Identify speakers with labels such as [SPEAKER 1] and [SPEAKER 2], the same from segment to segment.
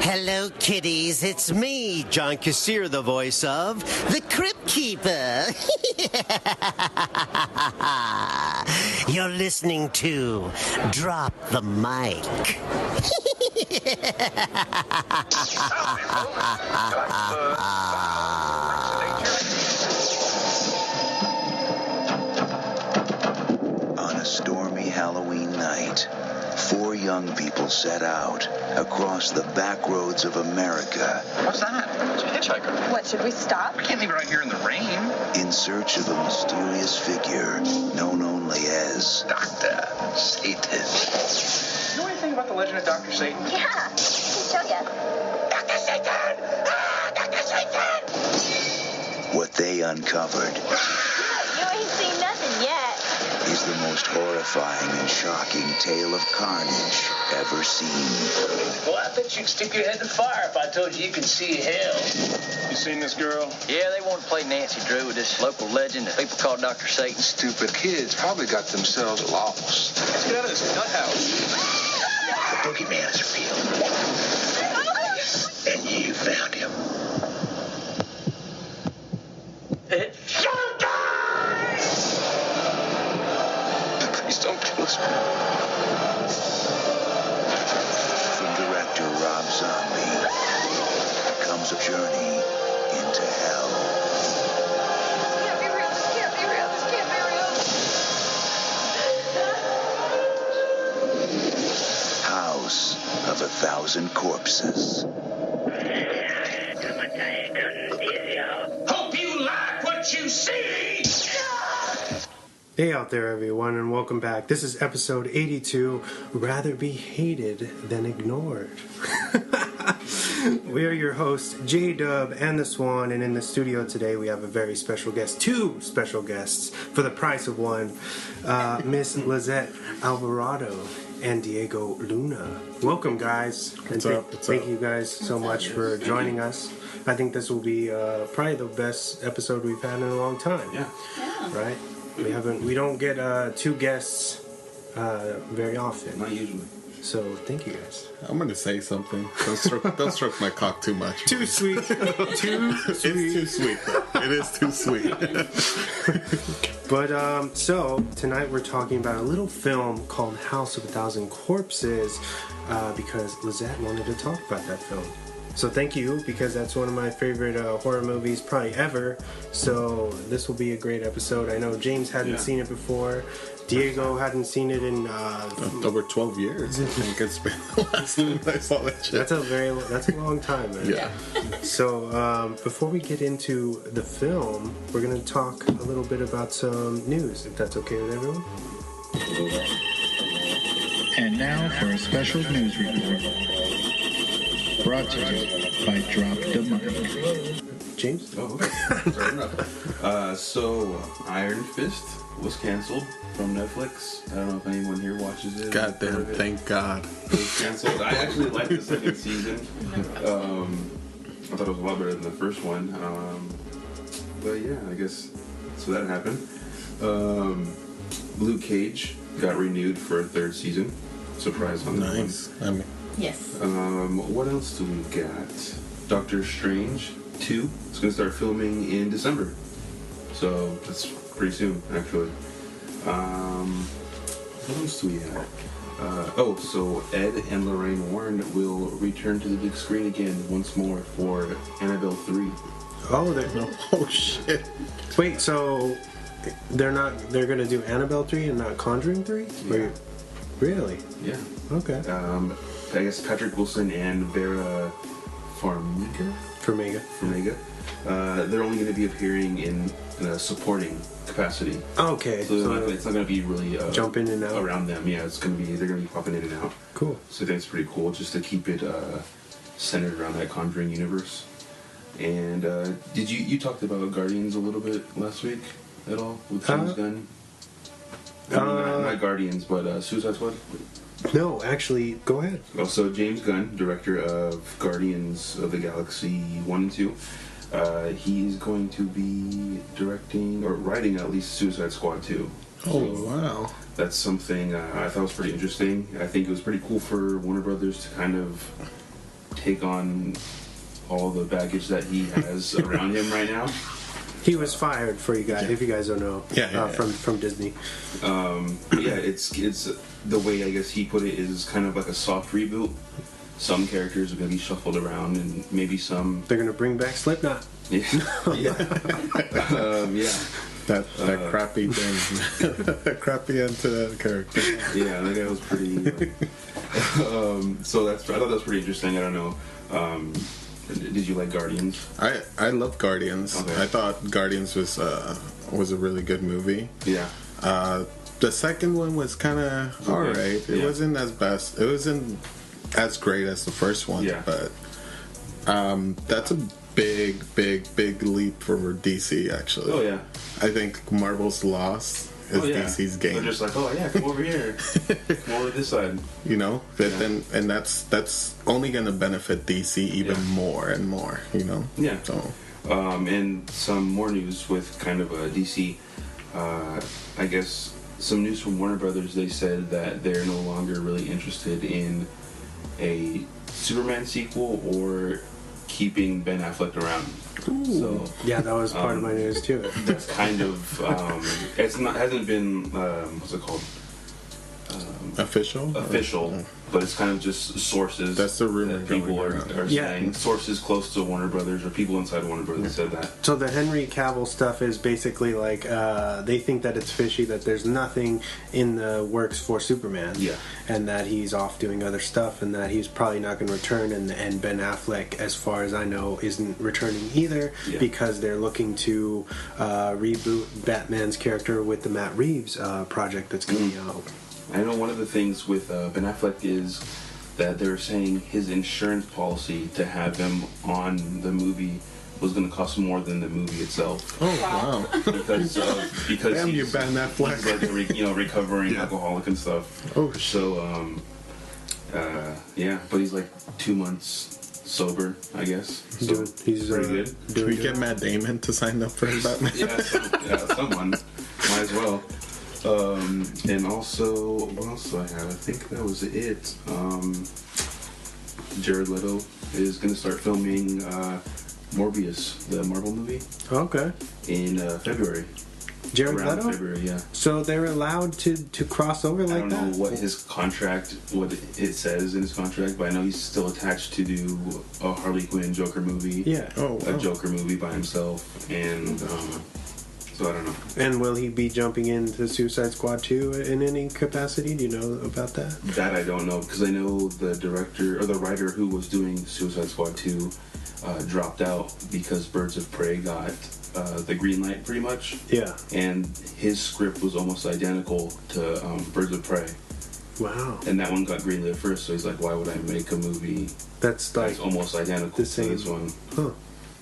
[SPEAKER 1] Hello, kiddies. It's me, John Kassir, the voice of the Crypt Keeper. You're listening to Drop the Mic.
[SPEAKER 2] On a stormy Halloween night, 4 young people set out across the back roads of America.
[SPEAKER 3] What's that? It's a hitchhiker.
[SPEAKER 4] What, should we stop?
[SPEAKER 3] We can't leave her out here in the rain.
[SPEAKER 2] In search of a mysterious figure known only as
[SPEAKER 3] Dr. Satan. You know anything about the legend of Dr. Satan?
[SPEAKER 4] Yeah, I can show you.
[SPEAKER 3] Dr. Satan! Ah, Dr. Satan!
[SPEAKER 2] What they uncovered
[SPEAKER 4] You ain't seen nothing yet.
[SPEAKER 2] is the most horrifying and shocking tale of carnage ever seen.
[SPEAKER 5] Well, I bet you'd stick your head in the fire if I told you could see hell.
[SPEAKER 3] You seen this girl?
[SPEAKER 5] Yeah, they want to play Nancy Drew with this local legend that people call Dr. Satan.
[SPEAKER 6] Stupid kids probably got themselves lost.
[SPEAKER 3] Let's get out of this nut house.
[SPEAKER 5] The boogeyman is real. And you found him. It's showtime!
[SPEAKER 6] Please don't kill us.
[SPEAKER 2] From director Rob Zombie comes a journey into hell.
[SPEAKER 4] This can't be real, this can't be real, this can't be real.
[SPEAKER 2] House of 1,000 Corpses.
[SPEAKER 5] Hope you like what you see!
[SPEAKER 7] Hey out there, everyone, and welcome back. This is episode 82, Rather Be Hated Than Ignored. We are your hosts, J-Dub and the Swan, and in the studio today we have a very special guest, 2 special guests for the price of one, Miss Lizette Alvarado and Diego Luna. Welcome, guys.
[SPEAKER 8] What's up?
[SPEAKER 7] Thank you guys so much for joining us. I think this will be probably the best episode we've had in a long time.
[SPEAKER 8] Yeah.
[SPEAKER 7] Right? We don't get 2 guests very often.
[SPEAKER 8] Not usually.
[SPEAKER 7] So thank you guys.
[SPEAKER 8] I'm gonna say something. Don't stroke my cock too much.
[SPEAKER 7] Too sweet. Too sweet.
[SPEAKER 8] It's too sweet. It is too sweet.
[SPEAKER 7] But so tonight we're talking about a little film called House of 1,000 Corpses because Lizette wanted to talk about that film. So thank you, because that's one of my favorite horror movies probably ever. So this will be a great episode. I know James hadn't seen it before. Diego hadn't seen it in
[SPEAKER 8] over 12 years. I think it's been the last time I saw that shit.
[SPEAKER 7] That's a long time, man.
[SPEAKER 8] Yeah.
[SPEAKER 7] So before we get into the film, we're gonna talk a little bit about some news, if that's okay with everyone.
[SPEAKER 9] And now for a special news report. Brought to you by Drop the Mic.
[SPEAKER 7] James?
[SPEAKER 8] Oh, okay. Fair enough. So, Iron Fist was canceled from Netflix. I don't know if anyone here watches it. Goddamn, thank God. It was canceled. I actually liked the second season. I thought it was a lot better than the first one. But yeah, I guess so that happened. Luke Cage got renewed for a 3rd season. Surprise on that one.
[SPEAKER 4] Yes.
[SPEAKER 8] What else do we got? Doctor Strange 2 is going to start filming in December. So that's pretty soon, actually. What else do we have? So Ed and Lorraine Warren will return to the big screen again once more for Annabelle 3.
[SPEAKER 7] Oh shit. Wait, so they're gonna do Annabelle 3 and not Conjuring 3?
[SPEAKER 8] Yeah.
[SPEAKER 7] Really?
[SPEAKER 8] Yeah.
[SPEAKER 7] Okay.
[SPEAKER 8] I guess Patrick Wilson and Vera Farmiga. They're only going to be appearing in a supporting capacity.
[SPEAKER 7] Okay.
[SPEAKER 8] So it's not going to be really
[SPEAKER 7] jump in and out
[SPEAKER 8] around them. Yeah, they're going to be popping in and out.
[SPEAKER 7] Cool.
[SPEAKER 8] So I think it's pretty cool just to keep it centered around that Conjuring universe. And did you talked about Guardians a little bit last week at all with James Gunn? Not Guardians, but Suicide Squad.
[SPEAKER 7] No, actually, go ahead.
[SPEAKER 8] Also, James Gunn, director of Guardians of the Galaxy 1 and 2, he's going to be directing, or writing at least, Suicide Squad 2.
[SPEAKER 7] Oh, wow.
[SPEAKER 8] That's something I thought was pretty interesting. I think it was pretty cool for Warner Brothers to kind of take on all the baggage that he has around him right now.
[SPEAKER 7] He was fired, for you guys, if you guys don't know, from Disney.
[SPEAKER 8] It's the way I guess he put it is kind of like a soft reboot. Some characters are going to be shuffled around, and maybe some.
[SPEAKER 7] They're going to bring back Slipknot.
[SPEAKER 8] Yeah.
[SPEAKER 10] That crappy thing, that crappy end to that character.
[SPEAKER 8] Yeah, that guy was pretty. So I thought that was pretty interesting. I don't know. Did you like Guardians?
[SPEAKER 10] I love Guardians.
[SPEAKER 8] Okay.
[SPEAKER 10] I thought Guardians was a really good movie.
[SPEAKER 8] Yeah.
[SPEAKER 10] The second one was kind of alright. It wasn't as best. It wasn't as great as the first one.
[SPEAKER 8] Yeah.
[SPEAKER 10] But that's a big leap for DC. Actually.
[SPEAKER 8] Oh yeah.
[SPEAKER 10] I think Marvel's lost is DC's game.
[SPEAKER 8] They're just like, oh yeah, come over here, come over this side.
[SPEAKER 10] You know, but then and that's only going to benefit DC even more and more. You know.
[SPEAKER 8] Yeah.
[SPEAKER 10] So.
[SPEAKER 8] And some more news with kind of a DC. I guess some news from Warner Brothers. They said that they're no longer really interested in a Superman sequel or keeping Ben Affleck around.
[SPEAKER 7] Ooh.
[SPEAKER 8] So
[SPEAKER 7] yeah, that was part of my news too.
[SPEAKER 8] That's kind of hasn't been what's it called?
[SPEAKER 10] Official,
[SPEAKER 8] but it's kind of just sources.
[SPEAKER 10] That's the rumor
[SPEAKER 8] that people are saying. Sources close to Warner Brothers or people inside Warner Brothers said that.
[SPEAKER 7] So the Henry Cavill stuff is basically like they think that it's fishy, that there's nothing in the works for Superman, and that he's off doing other stuff, and that he's probably not going to return. And Ben Affleck, as far as I know, isn't returning either because they're looking to reboot Batman's character with the Matt Reeves project that's coming out.
[SPEAKER 8] I know one of the things with Ben Affleck is that they're saying his insurance policy to have him on the movie was going to cost more than the movie itself.
[SPEAKER 10] Oh wow!
[SPEAKER 8] Because
[SPEAKER 10] damn, you Ben Affleck,
[SPEAKER 8] he's like recovering alcoholic and stuff.
[SPEAKER 10] Oh,
[SPEAKER 8] so but he's like 2 months sober, I guess. So
[SPEAKER 7] he's
[SPEAKER 8] pretty good.
[SPEAKER 10] Should we get Matt Damon to sign up for Batman?
[SPEAKER 8] Someone might as well. And also, what else do I have? I think that was it. Jared Leto is going to start filming Morbius, the Marvel movie.
[SPEAKER 7] Okay.
[SPEAKER 8] In February.
[SPEAKER 7] Jared
[SPEAKER 8] Around
[SPEAKER 7] Leto?
[SPEAKER 8] February, yeah.
[SPEAKER 7] So they're allowed to cross over like that?
[SPEAKER 8] I don't know what his contract, what it says in his contract, but I know he's still attached to do a Harley Quinn Joker movie.
[SPEAKER 7] Yeah.
[SPEAKER 8] A Joker movie by himself, and so I don't know.
[SPEAKER 7] And will he be jumping into Suicide Squad 2 in any capacity? Do you know about that?
[SPEAKER 8] That I don't know, because I know the director or the writer who was doing Suicide Squad 2 dropped out because Birds of Prey got the green light pretty much.
[SPEAKER 7] Yeah.
[SPEAKER 8] And his script was almost identical to Birds of Prey.
[SPEAKER 7] Wow.
[SPEAKER 8] And that one got greenlit first, so he's like, why would I make a movie
[SPEAKER 7] that's
[SPEAKER 8] almost identical to this one?
[SPEAKER 7] Huh.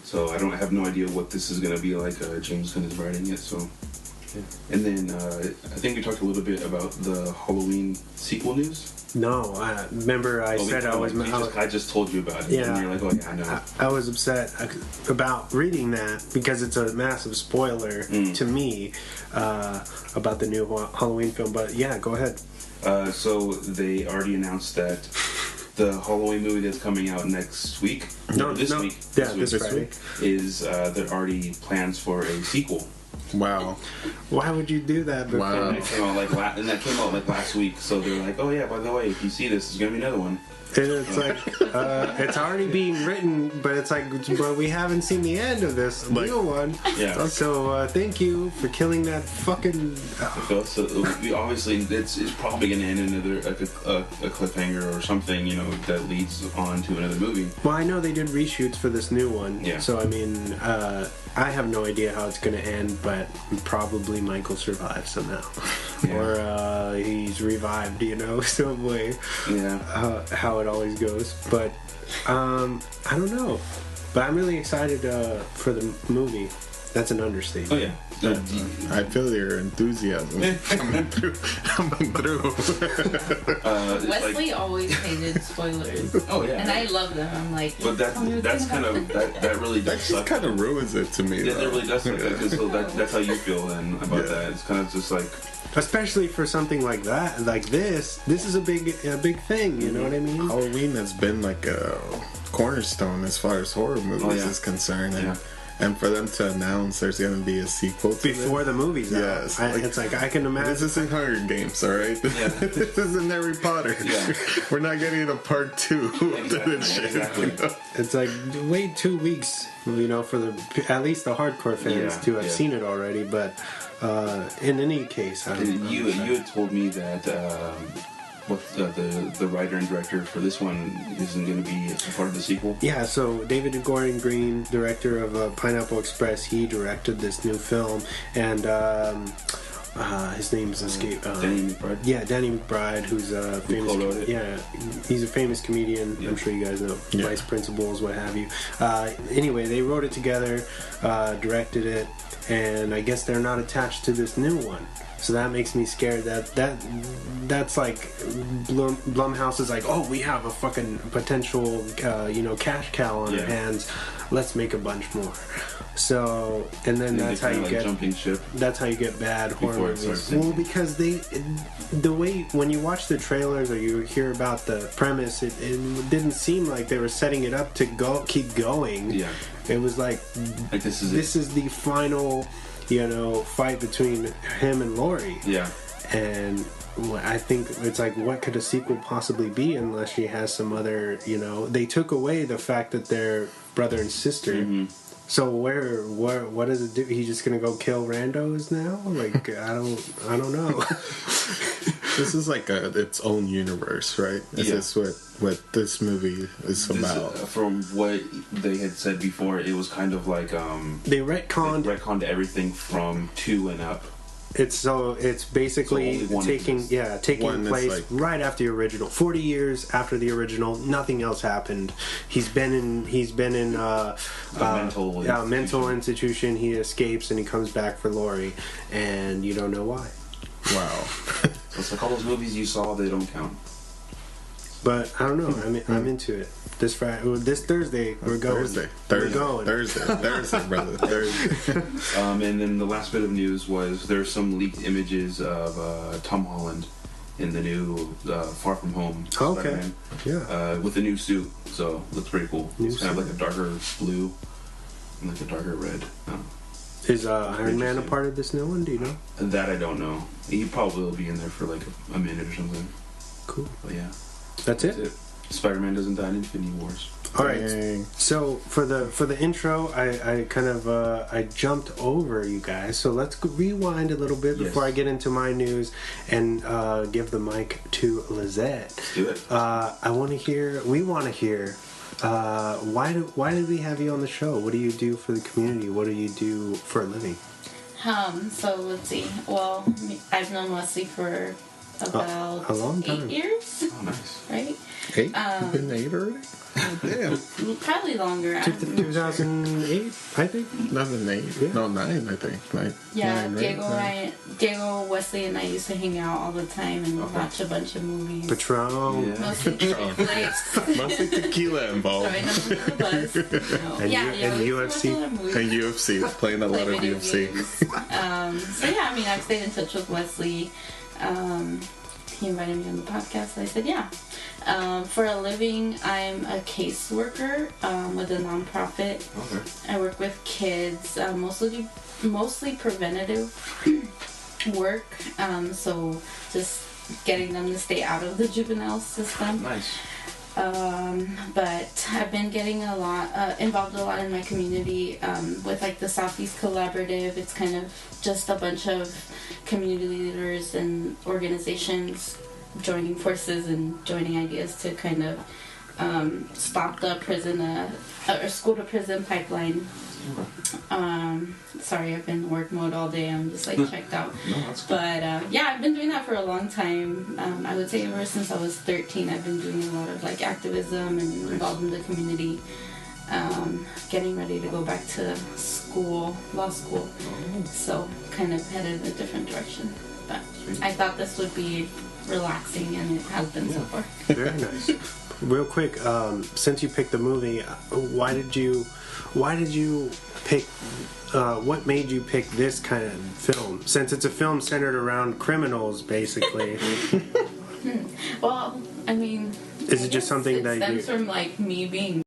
[SPEAKER 8] So I have no idea what this is going to be like. James Gunn is writing it, so. And then I think we talked a little bit about the Halloween sequel news.
[SPEAKER 7] No, remember I said
[SPEAKER 8] I just told you about it.
[SPEAKER 7] Yeah,
[SPEAKER 8] and you're like, oh yeah, I know.
[SPEAKER 7] I was upset about reading that because it's a massive spoiler to me about the new Halloween film. But yeah, go ahead.
[SPEAKER 8] So they already announced that the Halloween movie that's coming out next week. This week.
[SPEAKER 7] This Friday.
[SPEAKER 8] Is there already plans for a sequel?
[SPEAKER 10] Wow.
[SPEAKER 7] Why would you do that?
[SPEAKER 10] Wow.
[SPEAKER 8] And that came out like last week. So they're like, oh yeah, by the way, if you see this, there's gonna be another one.
[SPEAKER 7] And it's like it's already being written, but it's like, but we haven't seen the end of this new one.
[SPEAKER 8] Yeah.
[SPEAKER 7] So thank you for killing that fucking.
[SPEAKER 8] So obviously, it's probably going to end in a cliffhanger or something, that leads on to another movie.
[SPEAKER 7] Well, I know they did reshoots for this new one.
[SPEAKER 8] Yeah.
[SPEAKER 7] So I mean, I have no idea how it's going to end, but probably Michael survives somehow, or he's revived, some way.
[SPEAKER 8] Yeah.
[SPEAKER 7] How it always goes, but I don't know. But I'm really excited for the movie. That's an understatement.
[SPEAKER 8] Oh yeah.
[SPEAKER 10] I feel your enthusiasm coming through.
[SPEAKER 4] Wesley always hated spoilers.
[SPEAKER 8] Oh yeah.
[SPEAKER 4] And I love them. I'm like,
[SPEAKER 8] but that's kind of that really does suck.
[SPEAKER 10] That kind of ruins it to me.
[SPEAKER 8] Yeah, that really does suck because that's how you feel then about that. It's kind of just like.
[SPEAKER 7] Especially for something like that, like this is a big thing. You know what I mean?
[SPEAKER 10] Halloween has been like cornerstone as far as horror movies is concerned. And for them to announce there's going to be a sequel to
[SPEAKER 7] before the movie's out.
[SPEAKER 10] Yes.
[SPEAKER 7] It's like, I can imagine.
[SPEAKER 10] This isn't Hunger Games, alright? Yeah. This isn't Harry Potter. Yeah. We're not getting a part 2 of this shit.
[SPEAKER 8] Exactly.
[SPEAKER 10] You know?
[SPEAKER 7] It's like, wait 2 weeks, for at least the hardcore fans to have seen it already. But in any case,
[SPEAKER 8] you had told me that the writer and director for this one isn't going to be a part of the sequel.
[SPEAKER 7] Yeah, so David Gordon Green, director of Pineapple Express, he directed this new film, and his name's escaped.
[SPEAKER 8] Danny McBride.
[SPEAKER 7] Yeah, Danny McBride, who's a famous. Yeah, he's a famous comedian. Yeah. I'm sure you guys know. Yeah. Vice Principals, what have you. Anyway, they wrote it together, directed it, and I guess they're not attached to this new one. So that makes me scared that's like Blumhouse is like, oh, we have a fucking potential cash cow on our hands. Let's make a bunch more. So and then that's how you get
[SPEAKER 8] jumping ship.
[SPEAKER 7] That's how you get bad horror movies. Well, because the way when you watch the trailers or you hear about the premise, it didn't seem like they were setting it up to keep going. Yeah, it was like this is the final. Fight between him and Laurie. Yeah. And I think it's like, what could a sequel possibly be unless she has some other, they took away the fact that they're brother and sister. Mm-hmm. So what does it do? He's just gonna go kill randos now? Like, I don't know.
[SPEAKER 10] This is like its own universe, right? Is this what this movie is about?
[SPEAKER 8] From what they had said before, it was kind of like
[SPEAKER 7] they retconned
[SPEAKER 8] everything from 2 and up.
[SPEAKER 7] It's basically taking place right after the original. 40 years after the original, nothing else happened. He's been in a mental institution. He escapes and he comes back for Laurie, and you don't know why.
[SPEAKER 10] Wow.
[SPEAKER 8] So it's like all those movies you saw, they don't count.
[SPEAKER 7] But I don't know. I'm into it. This Thursday, we're going.
[SPEAKER 10] Thursday, brother. Thursday.
[SPEAKER 8] And then the last bit of news was there's some leaked images of Tom Holland in the new Far From Home Spider-Man. Yeah. With a new suit, so looks pretty cool. It's kind of like a darker blue and like a darker red.
[SPEAKER 7] Is Iron Man a part of this new one? Do you know?
[SPEAKER 8] That I don't know. He probably will be in there for like a minute or something.
[SPEAKER 7] Cool.
[SPEAKER 8] But yeah.
[SPEAKER 7] That's it?
[SPEAKER 8] Spider-Man doesn't die in Infinity Wars.
[SPEAKER 7] Alright. So for the intro, I kind of I jumped over you guys. So let's rewind a little bit before I get into my news and give the mic to Lizette.
[SPEAKER 8] Let's do it.
[SPEAKER 7] We want to hear why did we have you on the show? What do you do for the community? What do you do for a living?
[SPEAKER 11] So let's see. Well, I've known Wesley for about
[SPEAKER 7] a long time.
[SPEAKER 11] 8 years.
[SPEAKER 8] Oh, nice.
[SPEAKER 11] Right?
[SPEAKER 10] 8? You've been 8 already? Damn.
[SPEAKER 11] Probably longer.
[SPEAKER 7] 2008, I think.
[SPEAKER 10] 2008. Yeah. No, 9, I think. 9.
[SPEAKER 11] Yeah,
[SPEAKER 10] 9,
[SPEAKER 11] Diego, Wesley, and I used to hang out all the time and watch a bunch of movies.
[SPEAKER 7] Patron.
[SPEAKER 10] Yeah. Mostly tequila involved.
[SPEAKER 11] And
[SPEAKER 7] UFC.
[SPEAKER 10] And UFC. Playing a lot of UFC.
[SPEAKER 11] I've stayed in touch with Wesley. He invited me on the podcast. I said, yeah. For a living, I'm a caseworker with a nonprofit. Okay. I work with kids, mostly preventative work. So just getting them to stay out of the juvenile system.
[SPEAKER 8] Nice.
[SPEAKER 11] But I've been getting involved a lot in my community with like the Southeast Collaborative. It's kind of just a bunch of community leaders and organizations joining forces and joining ideas to kind of stop the prison or school to prison pipeline. Sorry, I've been in work mode all day. I'm just like checked out.
[SPEAKER 8] No, that's good.
[SPEAKER 11] But I've been doing that for a long time. I would say ever since I was 13, I've been doing a lot of like activism and involved in the community. Getting ready to go back to law school. So kind of headed in a different direction. But I thought this would be relaxing, and it has been so far.
[SPEAKER 7] Very nice. Real quick, since you picked the movie, why did you pick? What made you pick this kind of film? Since it's a film centered around criminals, basically.
[SPEAKER 11] Well, I mean,
[SPEAKER 7] is it just something that
[SPEAKER 11] stems from like me being